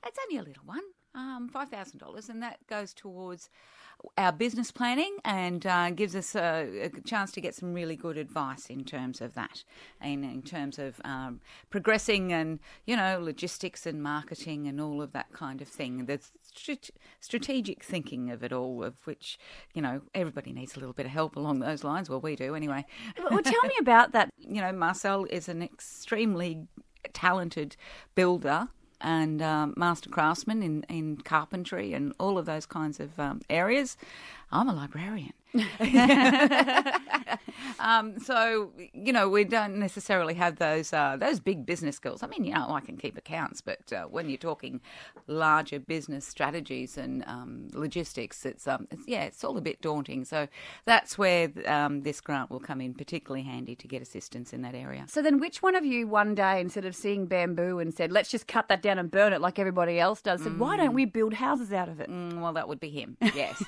It's only a little one, $5,000, and that goes towards our business planning and gives us a chance to get some really good advice in terms of that, and in terms of progressing and, logistics and marketing and all of that kind of thing. The strategic thinking of it all, of which, everybody needs a little bit of help along those lines. Well, we do anyway. Well, tell me about that. Marcel is an extremely talented builder and master craftsman in carpentry and all of those kinds of areas. I'm a librarian. So, we don't necessarily have those big business skills. I mean, I can keep accounts, but when you're talking larger business strategies and logistics, it's all a bit daunting. So that's where this grant will come in particularly handy to get assistance in that area. So then which one of you one day, instead of seeing bamboo and said, let's just cut that down and burn it like everybody else does, said, why don't we build houses out of it? Well, that would be him, yes.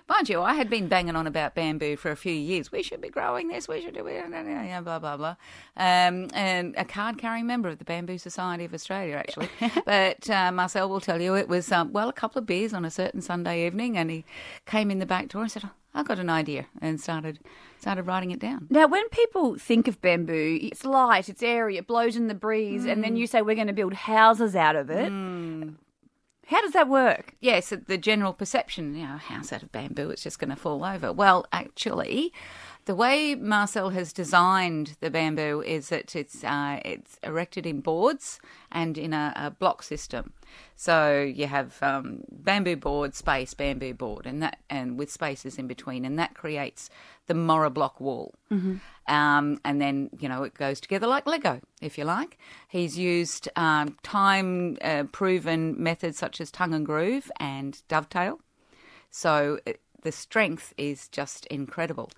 Mind you, I had been banging on about bamboo for a few years. We should be growing this, we should do it, blah, blah, blah. And a card-carrying member of the Bamboo Society of Australia, actually. But Marcel will tell you it was, a couple of beers on a certain Sunday evening, and he came in the back door and said, I've got an idea, and started writing it down. Now, when people think of bamboo, it's light, it's airy, it blows in the breeze, and then you say we're going to build houses out of it. How does that work? Yes, the general perception, a house out of bamboo, it's just going to fall over. Well, actually, the way Marcel has designed the bamboo is that it's erected in boards and in a block system. So you have bamboo board, space, bamboo board, and with spaces in between, and that creates the Moroblock wall. Mm-hmm. And then, it goes together like Lego, if you like. He's used time-proven methods such as tongue and groove and dovetail. So the strength is just incredible.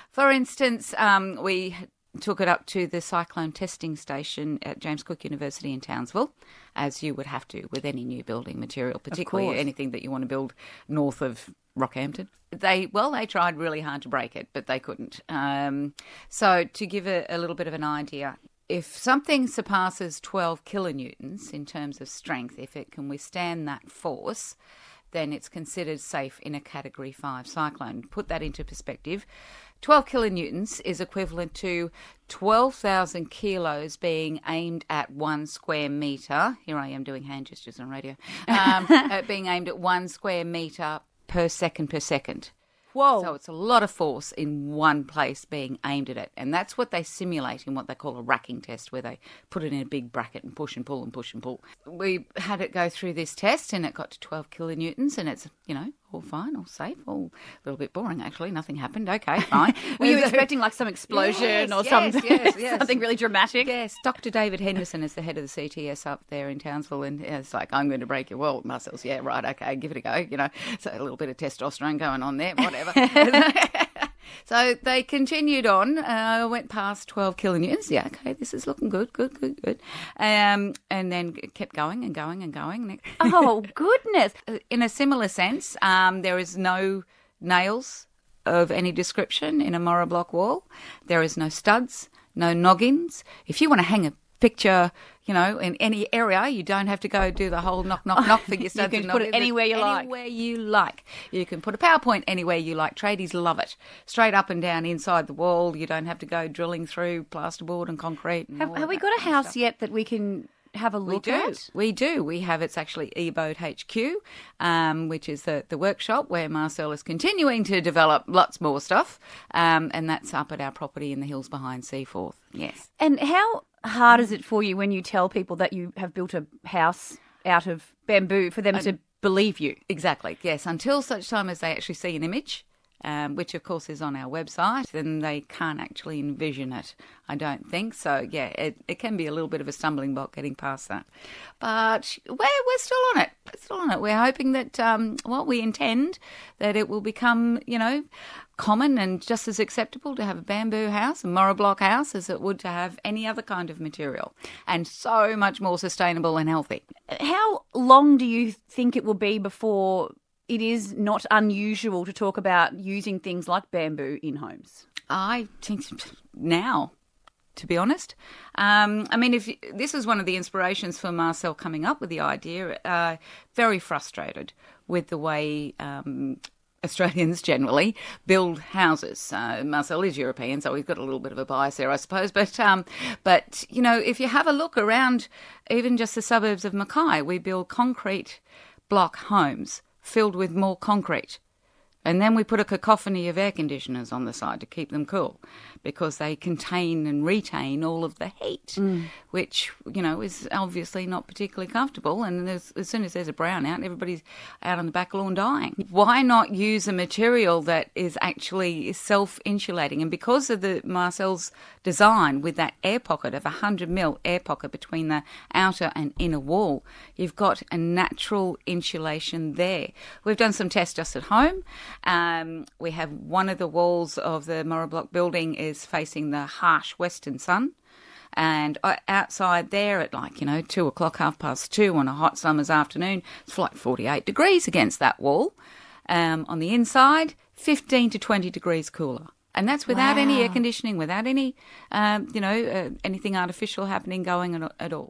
For instance, we took it up to the cyclone testing station at James Cook University in Townsville, as you would have to with any new building material, particularly anything that you want to build north of Rockhampton. They tried really hard to break it, but they couldn't. So to give a little bit of an idea, if something surpasses 12 kilonewtons in terms of strength, if it can withstand that force, then it's considered safe in a Category 5 cyclone. Put that into perspective. 12 kilonewtons is equivalent to 12,000 kilos being aimed at 1 square metre. Here I am doing hand gestures on radio. Being aimed at 1 square metre per second. Whoa. So it's a lot of force in one place being aimed at it. And that's what they simulate in what they call a racking test, where they put it in a big bracket and push and pull and push and pull. We had it go through this test and it got to 12 kilonewtons, and it's, all fine, all safe, all a little bit boring actually. Nothing happened. Okay, fine. Were you expecting like some explosion or something? Yes. Something really dramatic? Yes. Dr. David Henderson is the head of the CTS up there in Townsville, and it's like, I'm going to break your world. Marcel's, yeah, right, okay, give it a go. So a little bit of testosterone going on there, whatever. So they continued on, went past 12 kilonewtons. Yeah, okay, this is looking good. And then kept going and going and going. Oh, goodness. In a similar sense, there is no nails of any description in a Moroblock wall. There is no studs, no noggins. If you want to hang a picture, in any area, you don't have to go do the whole knock for your studs. You can put it anywhere you like. Anywhere you like. You can put a PowerPoint anywhere you like. Tradies love it. Straight up and down inside the wall. You don't have to go drilling through plasterboard and concrete. And have we got a house yet that we can have a look at? We do. We have, it's actually E-Abode HQ, which is the workshop where Marcel is continuing to develop lots more stuff. And that's up at our property in the hills behind Seaforth. Yes. And how hard is it for you when you tell people that you have built a house out of bamboo for them to believe you? Exactly, yes. Until such time as they actually see an image, which of course is on our website, then they can't actually envision it, I don't think. So, yeah, it can be a little bit of a stumbling block getting past that. But we're still on it. We're hoping that, we intend that it will become, common and just as acceptable to have a bamboo house, a Moroblock house, as it would to have any other kind of material, and so much more sustainable and healthy. How long do you think it will be before it is not unusual to talk about using things like bamboo in homes? I think now. to be honest. I mean, if this was one of the inspirations for Marcel coming up with the idea, very frustrated with the way Australians generally build houses. Marcel is European, so we've got a little bit of a bias there, I suppose. But you know, if you have a look around even just the suburbs of Mackay, we build concrete block homes filled with more concrete. And then we put a cacophony of air conditioners on the side to keep them cool, because they contain and retain all of the heat, which, you know, is obviously not particularly comfortable. And as soon as there's a brownout, everybody's out on the back lawn dying. Why not use a material that is actually self-insulating? And because of the Marcel's design with that air pocket of 100mm air pocket between the outer and inner wall, you've got a natural insulation there. We've done some tests just at home. We have one of the walls of the Moroblock building is facing the harsh western sun, and outside there at 2 o'clock, 2:30 on a hot summer's afternoon, it's like 48 degrees against that wall. On the inside, 15 to 20 degrees cooler. And that's without any air conditioning, without any, anything artificial happening going at all.